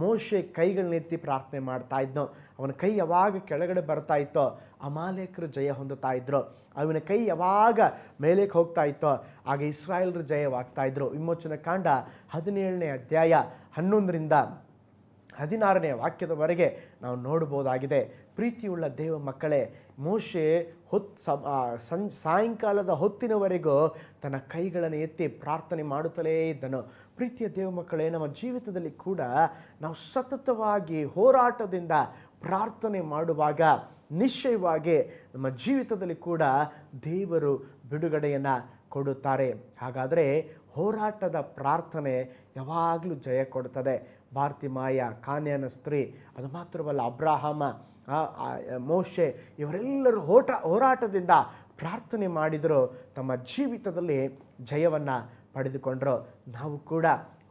ಮೋಶೆ ಕೈಗಳನ್ನೆತ್ತಿ ಪ್ರಾರ್ಥನೆ ಮಾಡ್ತಾ ಇದ್ನು. ಅವನ ಕೈ ಯಾವಾಗ ಕೆಳಗಡೆ ಬರ್ತಾ ಇತ್ತೋ ಅಮಾಲೇಕರು ಜಯ ಹೊಂದುತ್ತಾ ಇದ್ರು. ಅವನ ಕೈ ಯಾವಾಗ ಮೇಲಕ್ಕೆ ಹೋಗ್ತಾ ಇತ್ತೋ ಆಗ ಇಸ್ರಾಯೇಲರು ಜಯವಾಗ್ತಾ ಇದ್ರು. ವಿಮೋಚನ ಕಾಂಡ 17ನೇ ಅಧ್ಯಾಯ 11ರಿಂದ 16ನೇ ವಾಕ್ಯದವರೆಗೆ ನಾವು ನೋಡ್ಬೋದಾಗಿದೆ. ಪ್ರೀತಿಯುಳ್ಳ ದೇವ ಮಕ್ಕಳೇ, ಮೋಶೆ ಸಾಯಂಕಾಲದ ಹೊತ್ತಿನವರೆಗೂ ತನ್ನ ಕೈಗಳನ್ನು ಎತ್ತಿ ಪ್ರಾರ್ಥನೆ ಮಾಡುತ್ತಲೇ ಇದ್ದನು. ಪ್ರೀತಿಯ ದೇವ ಮಕ್ಕಳೇ, ನಮ್ಮ ಜೀವಿತದಲ್ಲಿ ಕೂಡ ನಾವು ಸತತವಾಗಿ ಹೋರಾಟದಿಂದ ಪ್ರಾರ್ಥನೆ ಮಾಡುವಾಗ ನಿಶ್ಚಯವಾಗಿ ನಮ್ಮ ಜೀವಿತದಲ್ಲಿ ಕೂಡ ದೇವರು ಬಿಡುಗಡೆಯನ್ನು ಕೊಡುತ್ತಾರೆ. ಹಾಗಾದರೆ ಹೋರಾಟದ ಪ್ರಾರ್ಥನೆ ಯಾವಾಗಲೂ ಜಯ ಕೊಡುತ್ತದೆ. ಬಾರ್ತಿಮಾಯ, ಕಾನ್ಯಾನ ಸ್ತ್ರೀ, ಅದು ಮಾತ್ರವಲ್ಲ ಅಬ್ರಾಹಮ, ಮೋಶೆ, ಇವರೆಲ್ಲರೂ ಹೋರಾಟದಿಂದ ಪ್ರಾರ್ಥನೆ ಮಾಡಿದರು, ತಮ್ಮ ಜೀವಿತದಲ್ಲಿ ಜಯವನ್ನು ಪಡೆದುಕೊಂಡರು. ನಾವು ಕೂಡ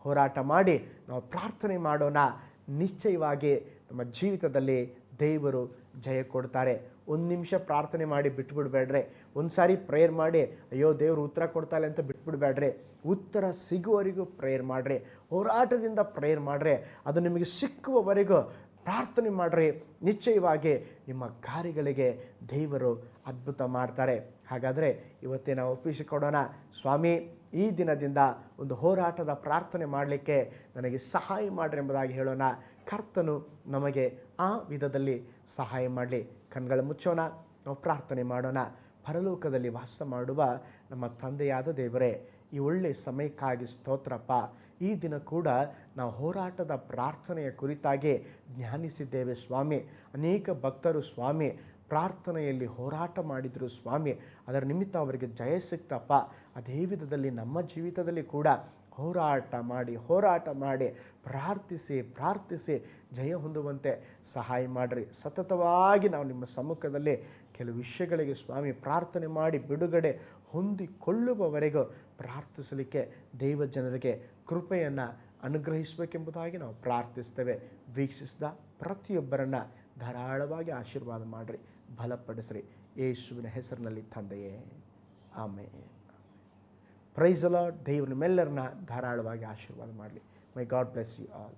ಹೋರಾಟ ಮಾಡಿ ನಾವು ಪ್ರಾರ್ಥನೆ ಮಾಡೋಣ. ನಿಶ್ಚಯವಾಗಿ ನಮ್ಮ ಜೀವಿತದಲ್ಲಿ ದೇವರು ಜಯ ಕೊಡ್ತಾರೆ. 1 ನಿಮಿಷ ಪ್ರಾರ್ಥನೆ ಮಾಡಿ ಬಿಟ್ಬಿಡ್ಬೇಡ್ರಿ. ಒಂದು ಸಾರಿ ಪ್ರೇಯರ್ ಮಾಡಿ ಅಯ್ಯೋ ದೇವರು ಉತ್ತರ ಕೊಡ್ತಾಯಿಲ್ಲ ಅಂತ ಬಿಟ್ಬಿಡ್ಬೇಡ್ರಿ. ಉತ್ತರ ಸಿಗುವವರೆಗೂ ಪ್ರೇಯರ್ ಮಾಡಿರಿ, ಹೋರಾಟದಿಂದ ಪ್ರೇಯರ್ ಮಾಡಿರಿ, ಅದು ನಿಮಗೆ ಸಿಕ್ಕುವವರೆಗೂ ಪ್ರಾರ್ಥನೆ ಮಾಡಿರಿ. ನಿಶ್ಚಯವಾಗಿ ನಿಮ್ಮ ಕಾರ್ಯಗಳಿಗೆ ದೇವರು ಅದ್ಭುತ ಮಾಡ್ತಾರೆ. ಹಾಗಾದರೆ ಇವತ್ತೇ ನಾವು ಒಪ್ಪಿಸಿಕೊಡೋಣ, ಸ್ವಾಮಿ ಈ ದಿನದಿಂದ ಒಂದು ಹೋರಾಟದ ಪ್ರಾರ್ಥನೆ ಮಾಡಲಿಕ್ಕೆ ನನಗೆ ಸಹಾಯ ಮಾಡಿರಿ ಎಂಬುದಾಗಿ ಹೇಳೋಣ. ಕರ್ತನು ನಮಗೆ ಆ ವಿಧದಲ್ಲಿ ಸಹಾಯ ಮಾಡಲಿ. ಕಣ್ಗಳ ಮುಚ್ಚೋಣ, ನಾವು ಪ್ರಾರ್ಥನೆ ಮಾಡೋಣ. ಪರಲೋಕದಲ್ಲಿ ವಾಸ ಮಾಡುವ ನಮ್ಮ ತಂದೆಯಾದ ದೇವರೇ, ಈ ಒಳ್ಳೆಯ ಸಮಯಕ್ಕಾಗಿ ಸ್ತೋತ್ರಪ್ಪ. ಈ ದಿನ ಕೂಡ ನಾವು ಹೋರಾಟದ ಪ್ರಾರ್ಥನೆಯ ಕುರಿತಾಗಿ ಧ್ಯಾನಿಸಿದ್ದೇವೆ ಸ್ವಾಮಿ. ಅನೇಕ ಭಕ್ತರು ಸ್ವಾಮಿ ಪ್ರಾರ್ಥನೆಯಲ್ಲಿ ಹೋರಾಟ ಮಾಡಿದರು ಸ್ವಾಮಿ, ಅದರ ನಿಮಿತ್ತ ಅವರಿಗೆ ಜಯ ಸಿಕ್ತಪ್ಪ. ಅದೇ ವಿಧದಲ್ಲಿ ನಮ್ಮ ಜೀವಿತದಲ್ಲಿ ಕೂಡ ಹೋರಾಟ ಮಾಡಿ ಪ್ರಾರ್ಥಿಸಿ ಜಯ ಹೊಂದುವಂತೆ ಸಹಾಯ ಮಾಡಿರಿ. ಸತತವಾಗಿ ನಾವು ನಿಮ್ಮ ಸಮ್ಮುಖದಲ್ಲಿ ಕೆಲವು ವಿಷಯಗಳಿಗೆ ಸ್ವಾಮಿ ಪ್ರಾರ್ಥನೆ ಮಾಡಿ ಬಿಡುಗಡೆ ಹೊಂದಿಕೊಳ್ಳುವವರೆಗೂ ಪ್ರಾರ್ಥಿಸಲಿಕ್ಕೆ ದೇವ ಜನರಿಗೆ ಕೃಪೆಯನ್ನು ಅನುಗ್ರಹಿಸಬೇಕೆಂಬುದಾಗಿ ನಾವು ಪ್ರಾರ್ಥಿಸ್ತೇವೆ. ವೀಕ್ಷಿಸಿದ ಪ್ರತಿಯೊಬ್ಬರನ್ನು ಧಾರಾಳವಾಗಿ ಆಶೀರ್ವಾದ ಮಾಡಿರಿ, ಬಲಪಡಿಸ್ರಿ. ಯೇಸುವಿನ ಹೆಸರಿನಲ್ಲಿ ತಂದೆಯೇ, ಆಮೇನ್. Praise the lord. ದೇವರು ನಿಮ್ಮೆಲ್ಲರನ್ನ ಧಾರಾಳವಾಗಿ ಆಶೀರ್ವಾದ ಮಾಡಲಿ. ಮೈ ಗಾಡ್ ಬ್ಲೆಸ್ ಯು ಆಲ್.